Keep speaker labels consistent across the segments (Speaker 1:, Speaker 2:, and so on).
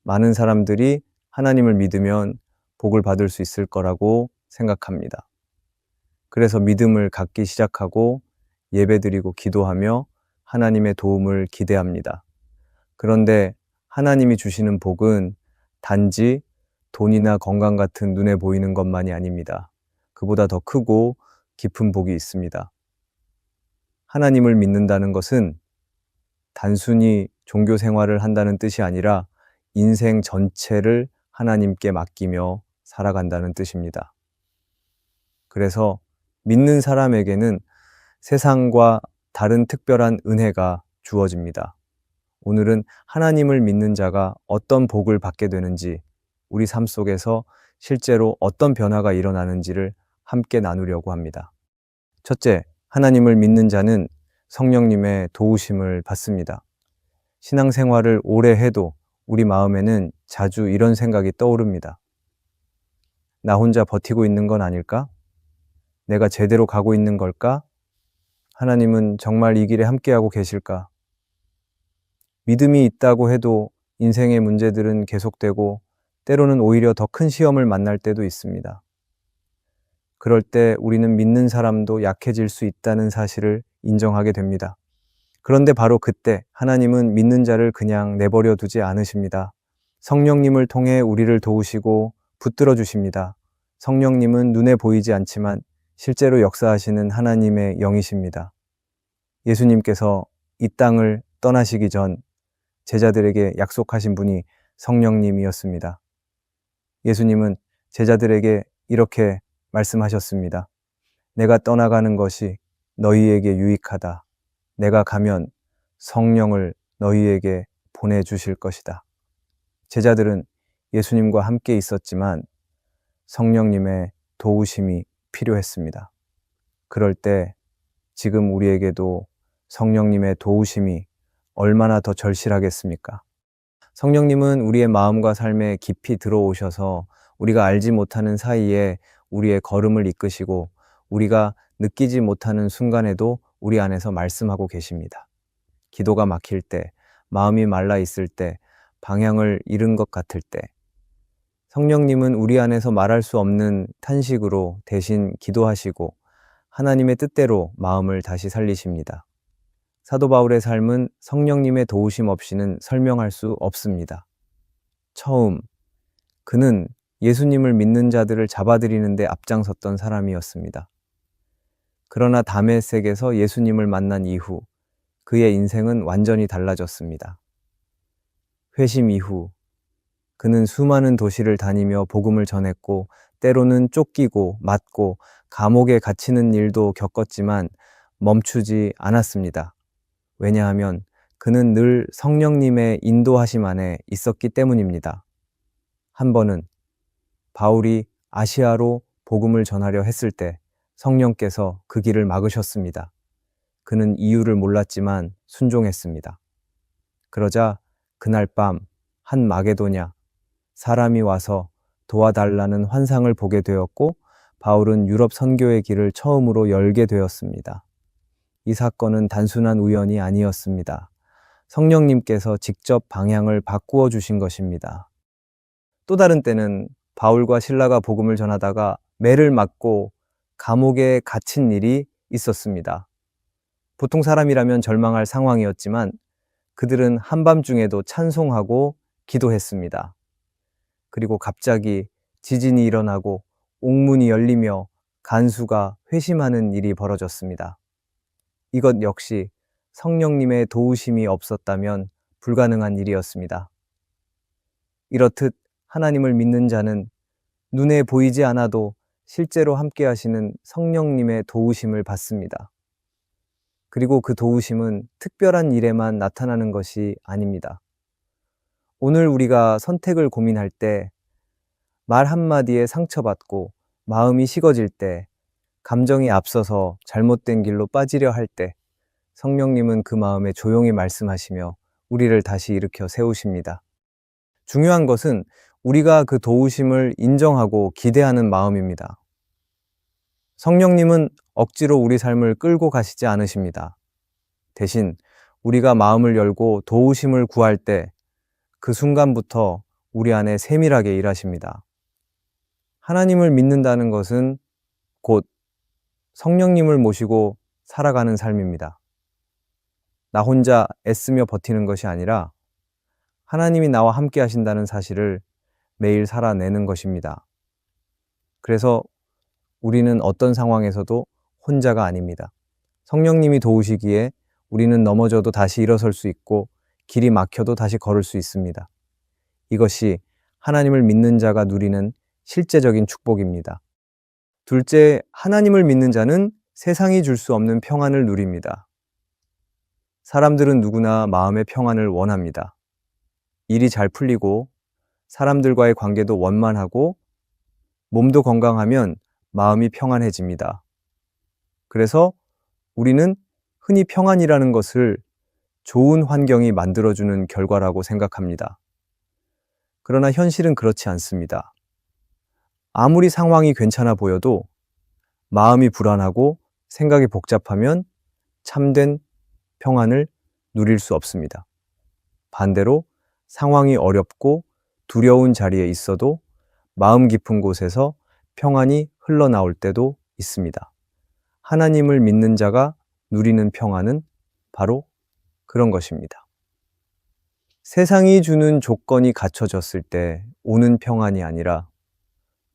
Speaker 1: 많은 사람들이 하나님을 믿으면 복을 받을 수 있을 거라고 생각합니다. 그래서 믿음을 갖기 시작하고 예배드리고 기도하며 하나님의 도움을 기대합니다. 그런데 하나님이 주시는 복은 단지 돈이나 건강 같은 눈에 보이는 것만이 아닙니다. 그보다 더 크고 깊은 복이 있습니다. 하나님을 믿는다는 것은 단순히 종교 생활을 한다는 뜻이 아니라 인생 전체를 하나님께 맡기며 살아간다는 뜻입니다. 그래서 믿는 사람에게는 세상과 다른 특별한 은혜가 주어집니다. 오늘은 하나님을 믿는 자가 어떤 복을 받게 되는지, 우리 삶 속에서 실제로 어떤 변화가 일어나는지를 함께 나누려고 합니다. 첫째, 하나님을 믿는 자는 성령님의 도우심을 받습니다. 신앙생활을 오래 해도 우리 마음에는 자주 이런 생각이 떠오릅니다. 나 혼자 버티고 있는 건 아닐까? 내가 제대로 가고 있는 걸까? 하나님은 정말 이 길에 함께하고 계실까? 믿음이 있다고 해도 인생의 문제들은 계속되고 때로는 오히려 더 큰 시험을 만날 때도 있습니다. 그럴 때 우리는 믿는 사람도 약해질 수 있다는 사실을 인정하게 됩니다. 그런데 바로 그때 하나님은 믿는 자를 그냥 내버려 두지 않으십니다. 성령님을 통해 우리를 도우시고 붙들어 주십니다. 성령님은 눈에 보이지 않지만 실제로 역사하시는 하나님의 영이십니다. 예수님께서 이 땅을 떠나시기 전 제자들에게 약속하신 분이 성령님이었습니다. 예수님은 제자들에게 이렇게 말씀하셨습니다. 내가 떠나가는 것이 너희에게 유익하다. 내가 가면 성령을 너희에게 보내주실 것이다. 제자들은 예수님과 함께 있었지만 성령님의 도우심이 필요했습니다. 그럴 때 지금 우리에게도 성령님의 도우심이 얼마나 더 절실하겠습니까? 성령님은 우리의 마음과 삶에 깊이 들어오셔서 우리가 알지 못하는 사이에 우리의 걸음을 이끄시고 우리가 느끼지 못하는 순간에도 우리 안에서 말씀하고 계십니다. 기도가 막힐 때, 마음이 말라 있을 때, 방향을 잃은 것 같을 때, 성령님은 우리 안에서 말할 수 없는 탄식으로 대신 기도하시고 하나님의 뜻대로 마음을 다시 살리십니다. 사도 바울의 삶은 성령님의 도우심 없이는 설명할 수 없습니다. 처음, 그는 예수님을 믿는 자들을 잡아들이는 데 앞장섰던 사람이었습니다. 그러나 다메섹에서 예수님을 만난 이후 그의 인생은 완전히 달라졌습니다. 회심 이후 그는 수많은 도시를 다니며 복음을 전했고 때로는 쫓기고 맞고 감옥에 갇히는 일도 겪었지만 멈추지 않았습니다. 왜냐하면 그는 늘 성령님의 인도하심 안에 있었기 때문입니다. 한 번은 바울이 아시아로 복음을 전하려 했을 때 성령께서 그 길을 막으셨습니다. 그는 이유를 몰랐지만 순종했습니다. 그러자 그날 밤 한 마게도냐 사람이 와서 도와달라는 환상을 보게 되었고 바울은 유럽 선교의 길을 처음으로 열게 되었습니다. 이 사건은 단순한 우연이 아니었습니다. 성령님께서 직접 방향을 바꾸어 주신 것입니다. 또 다른 때는 바울과 실라가 복음을 전하다가 매를 맞고 감옥에 갇힌 일이 있었습니다. 보통 사람이라면 절망할 상황이었지만 그들은 한밤중에도 찬송하고 기도했습니다. 그리고 갑자기 지진이 일어나고 옥문이 열리며 간수가 회심하는 일이 벌어졌습니다. 이것 역시 성령님의 도우심이 없었다면 불가능한 일이었습니다. 이렇듯 하나님을 믿는 자는 눈에 보이지 않아도 실제로 함께 하시는 성령님의 도우심을 받습니다. 그리고 그 도우심은 특별한 일에만 나타나는 것이 아닙니다. 오늘 우리가 선택을 고민할 때, 말 한마디에 상처받고 마음이 식어질 때, 감정이 앞서서 잘못된 길로 빠지려 할 때 성령님은 그 마음에 조용히 말씀하시며 우리를 다시 일으켜 세우십니다. 중요한 것은 우리가 그 도우심을 인정하고 기대하는 마음입니다. 성령님은 억지로 우리 삶을 끌고 가시지 않으십니다. 대신 우리가 마음을 열고 도우심을 구할 때 그 순간부터 우리 안에 세밀하게 일하십니다. 하나님을 믿는다는 것은 곧 성령님을 모시고 살아가는 삶입니다. 나 혼자 애쓰며 버티는 것이 아니라 하나님이 나와 함께 하신다는 사실을 매일 살아내는 것입니다. 그래서 우리는 어떤 상황에서도 혼자가 아닙니다. 성령님이 도우시기에 우리는 넘어져도 다시 일어설 수 있고 길이 막혀도 다시 걸을 수 있습니다. 이것이 하나님을 믿는 자가 누리는 실제적인 축복입니다. 둘째, 하나님을 믿는 자는 세상이 줄 수 없는 평안을 누립니다. 사람들은 누구나 마음의 평안을 원합니다. 일이 잘 풀리고 사람들과의 관계도 원만하고 몸도 건강하면 마음이 평안해집니다. 그래서 우리는 흔히 평안이라는 것을 좋은 환경이 만들어주는 결과라고 생각합니다. 그러나 현실은 그렇지 않습니다. 아무리 상황이 괜찮아 보여도 마음이 불안하고 생각이 복잡하면 참된 평안을 누릴 수 없습니다. 반대로 상황이 어렵고 두려운 자리에 있어도 마음 깊은 곳에서 평안이 흘러나올 때도 있습니다. 하나님을 믿는 자가 누리는 평안은 바로 그런 것입니다. 세상이 주는 조건이 갖춰졌을 때 오는 평안이 아니라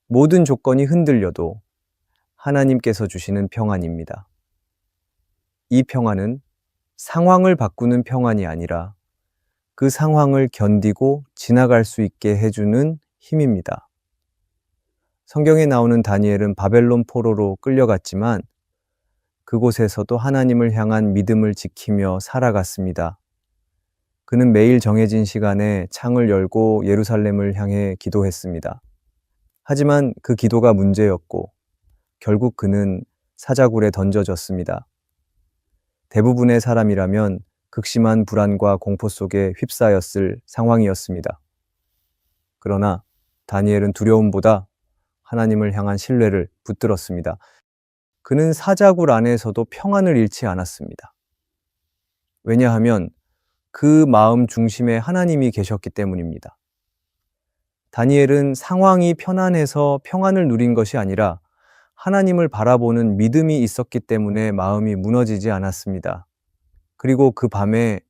Speaker 1: 모든 조건이 흔들려도 하나님께서 주시는 평안입니다. 이 평안은 상황을 바꾸는 평안이 아니라 그 상황을 견디고 지나갈 수 있게 해주는 힘입니다. 성경에 나오는 다니엘은 바벨론 포로로 끌려갔지만 그곳에서도 하나님을 향한 믿음을 지키며 살아갔습니다. 그는 매일 정해진 시간에 창을 열고 예루살렘을 향해 기도했습니다. 하지만 그 기도가 문제였고 결국 그는 사자굴에 던져졌습니다. 대부분의 사람이라면 극심한 불안과 공포 속에 휩싸였을 상황이었습니다. 그러나 다니엘은 두려움보다 하나님을 향한 신뢰를 붙들었습니다. 그는 사자굴 안에서도 평안을 잃지 않았습니다. 왜냐하면 그 마음 중심에 하나님이 계셨기 때문입니다. 다니엘은 상황이 편안해서 평안을 누린 것이 아니라 하나님을 바라보는 믿음이 있었기 때문에 마음이 무너지지 않았습니다. 그리고 그 밤에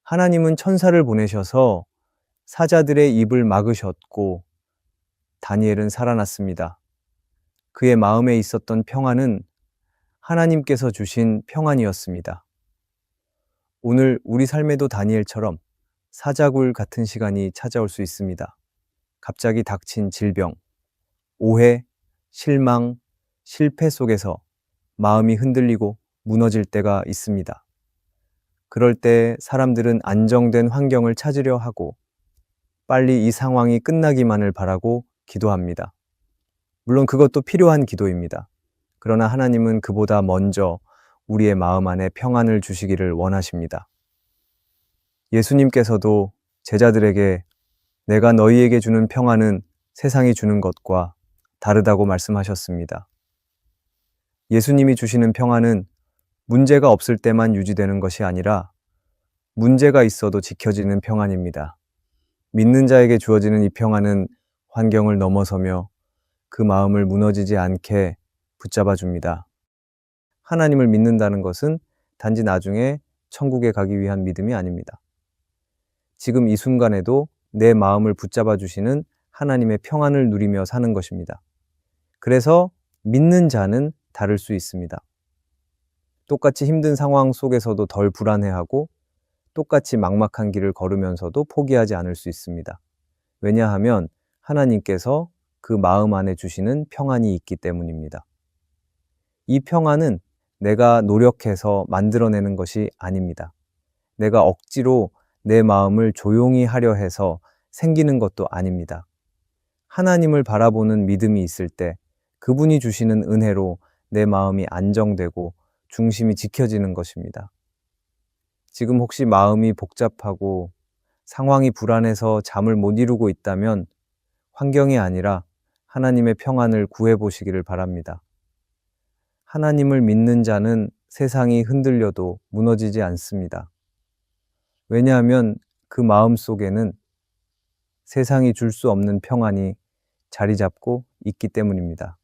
Speaker 1: 하나님은 천사를 보내셔서 사자들의 입을 막으셨고 다니엘은 살아났습니다. 그의 마음에 있었던 평안은 하나님께서 주신 평안이었습니다. 오늘 우리 삶에도 다니엘처럼 사자굴 같은 시간이 찾아올 수 있습니다. 갑자기 닥친 질병, 오해, 실망, 실패 속에서 마음이 흔들리고 무너질 때가 있습니다. 그럴 때 사람들은 안정된 환경을 찾으려 하고 빨리 이 상황이 끝나기만을 바라고 기도합니다. 물론 그것도 필요한 기도입니다. 그러나 하나님은 그보다 먼저 우리의 마음 안에 평안을 주시기를 원하십니다. 예수님께서도 제자들에게 내가 너희에게 주는 평안은 세상이 주는 것과 다르다고 말씀하셨습니다. 예수님이 주시는 평안은 문제가 없을 때만 유지되는 것이 아니라 문제가 있어도 지켜지는 평안입니다. 믿는 자에게 주어지는 이 평안은 환경을 넘어서며 그 마음을 무너지지 않게 붙잡아 줍니다. 하나님을 믿는다는 것은 단지 나중에 천국에 가기 위한 믿음이 아닙니다. 지금 이 순간에도 내 마음을 붙잡아 주시는 하나님의 평안을 누리며 사는 것입니다. 그래서 믿는 자는 다를 수 있습니다. 똑같이 힘든 상황 속에서도 덜 불안해하고 똑같이 막막한 길을 걸으면서도 포기하지 않을 수 있습니다. 왜냐하면 하나님께서 그 마음 안에 주시는 평안이 있기 때문입니다. 이 평안은 내가 노력해서 만들어내는 것이 아닙니다. 내가 억지로 내 마음을 조용히 하려 해서 생기는 것도 아닙니다. 하나님을 바라보는 믿음이 있을 때 그분이 주시는 은혜로 내 마음이 안정되고 중심이 지켜지는 것입니다. 지금 혹시 마음이 복잡하고 상황이 불안해서 잠을 못 이루고 있다면 환경이 아니라 하나님의 평안을 구해보시기를 바랍니다. 하나님을 믿는 자는 세상이 흔들려도 무너지지 않습니다. 왜냐하면 그 마음 속에는 세상이 줄 수 없는 평안이 자리 잡고 있기 때문입니다.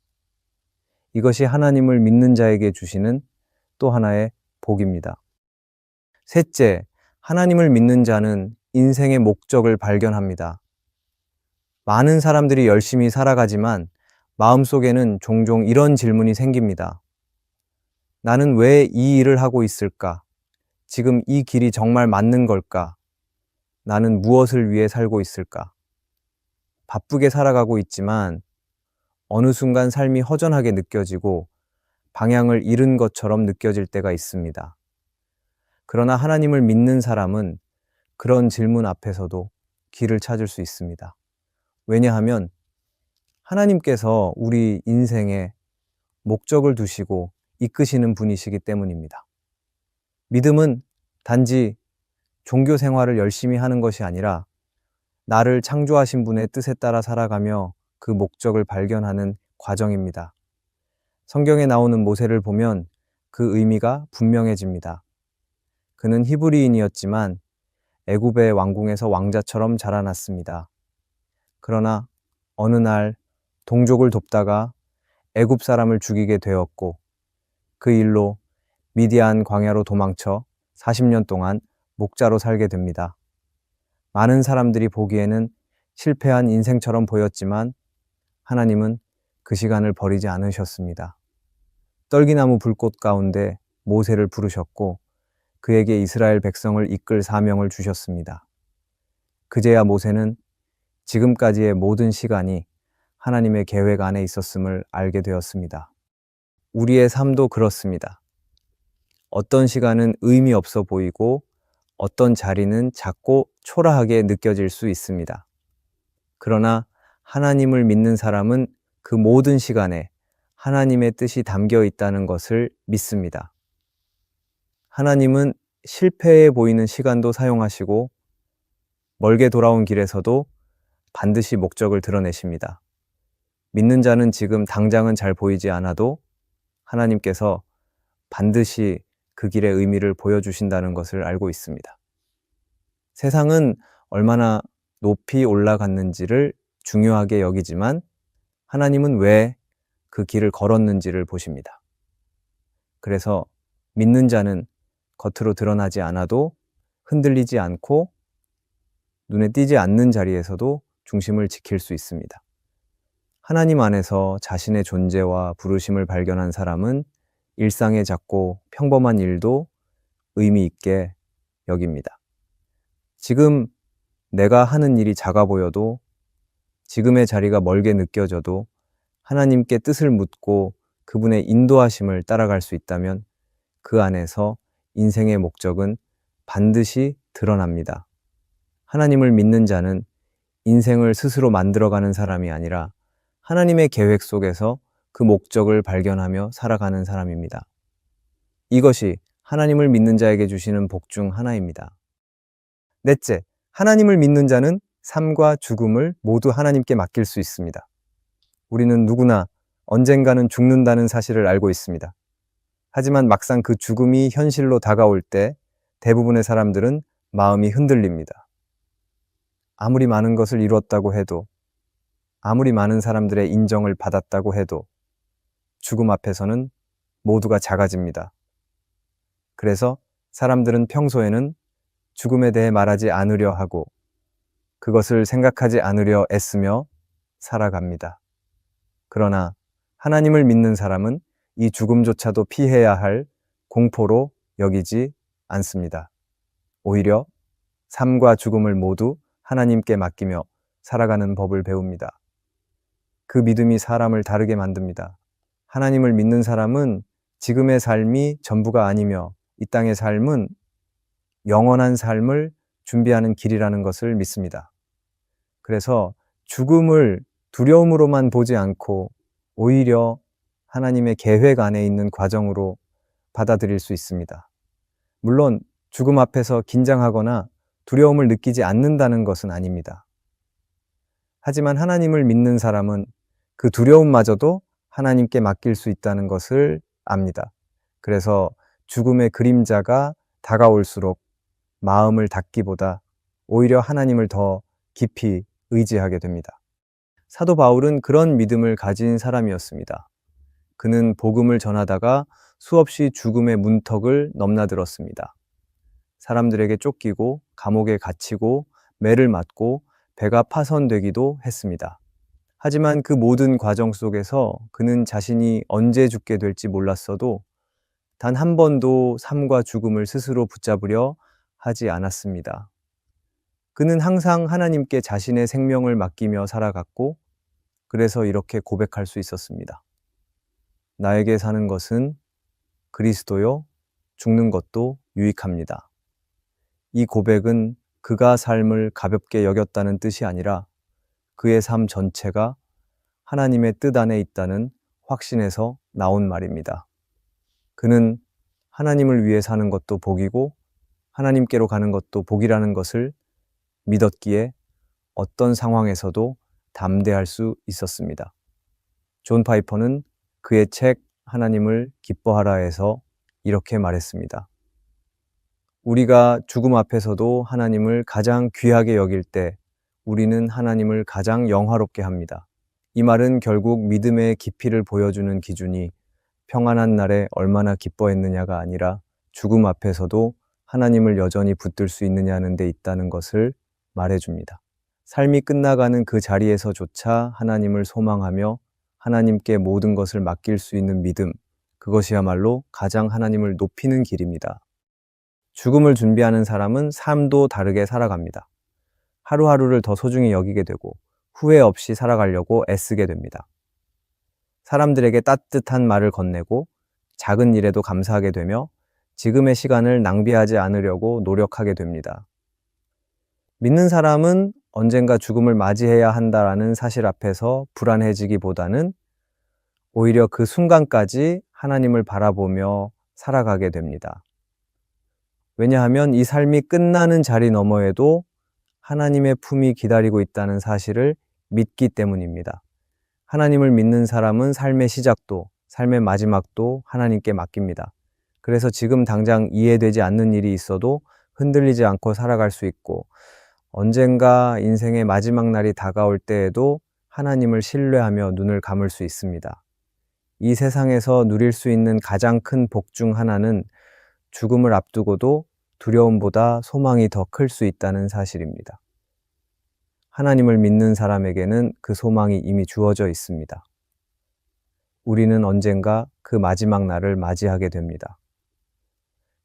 Speaker 1: 이것이 하나님을 믿는 자에게 주시는 또 하나의 복입니다. 셋째, 하나님을 믿는 자는 인생의 목적을 발견합니다. 많은 사람들이 열심히 살아가지만 마음속에는 종종 이런 질문이 생깁니다. 나는 왜 이 일을 하고 있을까? 지금 이 길이 정말 맞는 걸까? 나는 무엇을 위해 살고 있을까? 바쁘게 살아가고 있지만 어느 순간 삶이 허전하게 느껴지고 방향을 잃은 것처럼 느껴질 때가 있습니다. 그러나 하나님을 믿는 사람은 그런 질문 앞에서도 길을 찾을 수 있습니다. 왜냐하면 하나님께서 우리 인생에 목적을 두시고 이끄시는 분이시기 때문입니다. 믿음은 단지 종교 생활을 열심히 하는 것이 아니라 나를 창조하신 분의 뜻에 따라 살아가며 그 목적을 발견하는 과정입니다. 성경에 나오는 모세를 보면 그 의미가 분명해집니다. 그는 히브리인이었지만 애굽의 왕궁에서 왕자처럼 자라났습니다. 그러나 어느 날 동족을 돕다가 애굽 사람을 죽이게 되었고 그 일로 미디안 광야로 도망쳐 40년 동안 목자로 살게 됩니다. 많은 사람들이 보기에는 실패한 인생처럼 보였지만 하나님은 그 시간을 버리지 않으셨습니다. 떨기나무 불꽃 가운데 모세를 부르셨고 그에게 이스라엘 백성을 이끌 사명을 주셨습니다. 그제야 모세는 지금까지의 모든 시간이 하나님의 계획 안에 있었음을 알게 되었습니다. 우리의 삶도 그렇습니다. 어떤 시간은 의미 없어 보이고 어떤 자리는 작고 초라하게 느껴질 수 있습니다. 그러나 하나님을 믿는 사람은 그 모든 시간에 하나님의 뜻이 담겨 있다는 것을 믿습니다. 하나님은 실패해 보이는 시간도 사용하시고 멀게 돌아온 길에서도 반드시 목적을 드러내십니다. 믿는 자는 지금 당장은 잘 보이지 않아도 하나님께서 반드시 그 길의 의미를 보여주신다는 것을 알고 있습니다. 세상은 얼마나 높이 올라갔는지를 중요하게 여기지만 하나님은 왜 그 길을 걸었는지를 보십니다. 그래서 믿는 자는 겉으로 드러나지 않아도 흔들리지 않고 눈에 띄지 않는 자리에서도 중심을 지킬 수 있습니다. 하나님 안에서 자신의 존재와 부르심을 발견한 사람은 일상의 작고 평범한 일도 의미 있게 여깁니다. 지금 내가 하는 일이 작아 보여도 지금의 자리가 멀게 느껴져도 하나님께 뜻을 묻고 그분의 인도하심을 따라갈 수 있다면 그 안에서 인생의 목적은 반드시 드러납니다. 하나님을 믿는 자는 인생을 스스로 만들어가는 사람이 아니라 하나님의 계획 속에서 그 목적을 발견하며 살아가는 사람입니다. 이것이 하나님을 믿는 자에게 주시는 복 중 하나입니다. 넷째, 하나님을 믿는 자는 삶과 죽음을 모두 하나님께 맡길 수 있습니다. 우리는 누구나 언젠가는 죽는다는 사실을 알고 있습니다. 하지만 막상 그 죽음이 현실로 다가올 때 대부분의 사람들은 마음이 흔들립니다. 아무리 많은 것을 이뤘다고 해도, 아무리 많은 사람들의 인정을 받았다고 해도 죽음 앞에서는 모두가 작아집니다. 그래서 사람들은 평소에는 죽음에 대해 말하지 않으려 하고 그것을 생각하지 않으려 애쓰며 살아갑니다. 그러나 하나님을 믿는 사람은 이 죽음조차도 피해야 할 공포로 여기지 않습니다. 오히려 삶과 죽음을 모두 하나님께 맡기며 살아가는 법을 배웁니다. 그 믿음이 사람을 다르게 만듭니다. 하나님을 믿는 사람은 지금의 삶이 전부가 아니며 이 땅의 삶은 영원한 삶을 준비하는 길이라는 것을 믿습니다. 그래서 죽음을 두려움으로만 보지 않고 오히려 하나님의 계획 안에 있는 과정으로 받아들일 수 있습니다. 물론 죽음 앞에서 긴장하거나 두려움을 느끼지 않는다는 것은 아닙니다. 하지만 하나님을 믿는 사람은 그 두려움마저도 하나님께 맡길 수 있다는 것을 압니다. 그래서 죽음의 그림자가 다가올수록 마음을 닫기보다 오히려 하나님을 더 깊이 의지하게 됩니다. 사도 바울은 그런 믿음을 가진 사람이었습니다. 그는 복음을 전하다가 수없이 죽음의 문턱을 넘나들었습니다. 사람들에게 쫓기고 감옥에 갇히고 매를 맞고 배가 파손되기도 했습니다. 하지만 그 모든 과정 속에서 그는 자신이 언제 죽게 될지 몰랐어도 단 한 번도 삶과 죽음을 스스로 붙잡으려 하지 않았습니다. 그는 항상 하나님께 자신의 생명을 맡기며 살아갔고, 그래서 이렇게 고백할 수 있었습니다. 나에게 사는 것은 그리스도요, 죽는 것도 유익합니다. 이 고백은 그가 삶을 가볍게 여겼다는 뜻이 아니라 그의 삶 전체가 하나님의 뜻 안에 있다는 확신에서 나온 말입니다. 그는 하나님을 위해 사는 것도 복이고 하나님께로 가는 것도 복이라는 것을 믿었기에 어떤 상황에서도 담대할 수 있었습니다. 존 파이퍼는 그의 책 하나님을 기뻐하라에서 이렇게 말했습니다. 우리가 죽음 앞에서도 하나님을 가장 귀하게 여길 때 우리는 하나님을 가장 영화롭게 합니다. 이 말은 결국 믿음의 깊이를 보여주는 기준이 평안한 날에 얼마나 기뻐했느냐가 아니라 죽음 앞에서도 하나님을 여전히 붙들 수 있느냐는 데 있다는 것을 말해줍니다. 삶이 끝나가는 그 자리에서조차 하나님을 소망하며 하나님께 모든 것을 맡길 수 있는 믿음, 그것이야말로 가장 하나님을 높이는 길입니다. 죽음을 준비하는 사람은 삶도 다르게 살아갑니다. 하루하루를 더 소중히 여기게 되고 후회 없이 살아가려고 애쓰게 됩니다. 사람들에게 따뜻한 말을 건네고 작은 일에도 감사하게 되며 지금의 시간을 낭비하지 않으려고 노력하게 됩니다. 믿는 사람은 언젠가 죽음을 맞이해야 한다라는 사실 앞에서 불안해지기보다는 오히려 그 순간까지 하나님을 바라보며 살아가게 됩니다. 왜냐하면 이 삶이 끝나는 자리 너머에도 하나님의 품이 기다리고 있다는 사실을 믿기 때문입니다. 하나님을 믿는 사람은 삶의 시작도, 삶의 마지막도 하나님께 맡깁니다. 그래서 지금 당장 이해되지 않는 일이 있어도 흔들리지 않고 살아갈 수 있고, 언젠가 인생의 마지막 날이 다가올 때에도 하나님을 신뢰하며 눈을 감을 수 있습니다. 이 세상에서 누릴 수 있는 가장 큰 복 중 하나는 죽음을 앞두고도 두려움보다 소망이 더 클 수 있다는 사실입니다. 하나님을 믿는 사람에게는 그 소망이 이미 주어져 있습니다. 우리는 언젠가 그 마지막 날을 맞이하게 됩니다.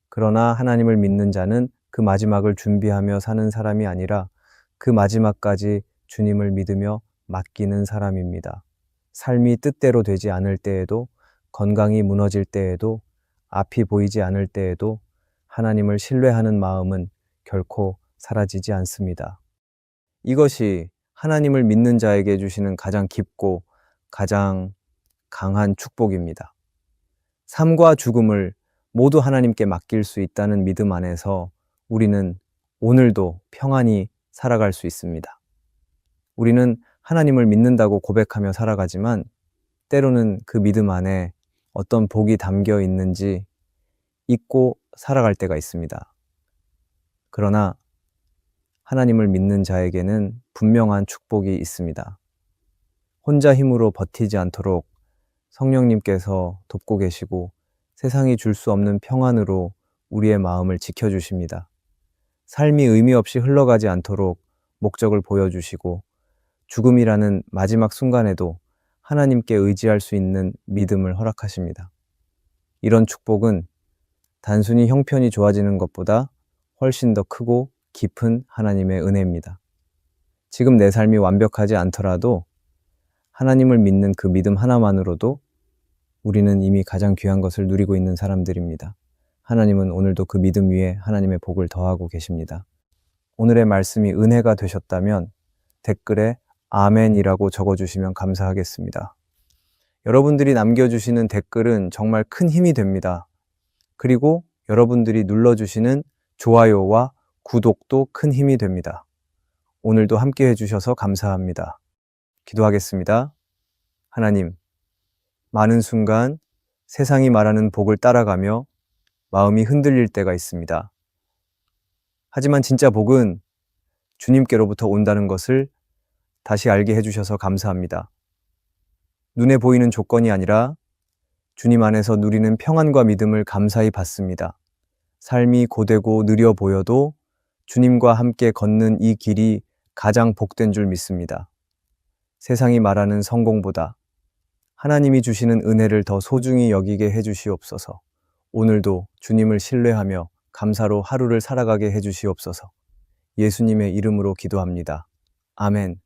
Speaker 1: 그러나 하나님을 믿는 자는 그 마지막을 준비하며 사는 사람이 아니라 그 마지막까지 주님을 믿으며 맡기는 사람입니다. 삶이 뜻대로 되지 않을 때에도, 건강이 무너질 때에도, 앞이 보이지 않을 때에도 하나님을 신뢰하는 마음은 결코 사라지지 않습니다. 이것이 하나님을 믿는 자에게 주시는 가장 깊고 가장 강한 축복입니다. 삶과 죽음을 모두 하나님께 맡길 수 있다는 믿음 안에서 우리는 오늘도 평안히 살아갈 수 있습니다. 우리는 하나님을 믿는다고 고백하며 살아가지만 때로는 그 믿음 안에 어떤 복이 담겨 있는지 잊고 살아갈 때가 있습니다. 그러나 하나님을 믿는 자에게는 분명한 축복이 있습니다. 혼자 힘으로 버티지 않도록 성령님께서 돕고 계시고 세상이 줄 수 없는 평안으로 우리의 마음을 지켜주십니다. 삶이 의미 없이 흘러가지 않도록 목적을 보여주시고 죽음이라는 마지막 순간에도 하나님께 의지할 수 있는 믿음을 허락하십니다. 이런 축복은 단순히 형편이 좋아지는 것보다 훨씬 더 크고 깊은 하나님의 은혜입니다. 지금 내 삶이 완벽하지 않더라도 하나님을 믿는 그 믿음 하나만으로도 우리는 이미 가장 귀한 것을 누리고 있는 사람들입니다. 하나님은 오늘도 그 믿음 위에 하나님의 복을 더하고 계십니다. 오늘의 말씀이 은혜가 되셨다면 댓글에 아멘이라고 적어주시면 감사하겠습니다. 여러분들이 남겨주시는 댓글은 정말 큰 힘이 됩니다. 그리고 여러분들이 눌러주시는 좋아요와 구독도 큰 힘이 됩니다. 오늘도 함께 해주셔서 감사합니다. 기도하겠습니다. 하나님, 많은 순간 세상이 말하는 복을 따라가며 마음이 흔들릴 때가 있습니다. 하지만 진짜 복은 주님께로부터 온다는 것을 다시 알게 해주셔서 감사합니다. 눈에 보이는 조건이 아니라 주님 안에서 누리는 평안과 믿음을 감사히 받습니다. 삶이 고되고 느려 보여도 주님과 함께 걷는 이 길이 가장 복된 줄 믿습니다. 세상이 말하는 성공보다 하나님이 주시는 은혜를 더 소중히 여기게 해주시옵소서. 오늘도 주님을 신뢰하며 감사로 하루를 살아가게 해주시옵소서. 예수님의 이름으로 기도합니다. 아멘.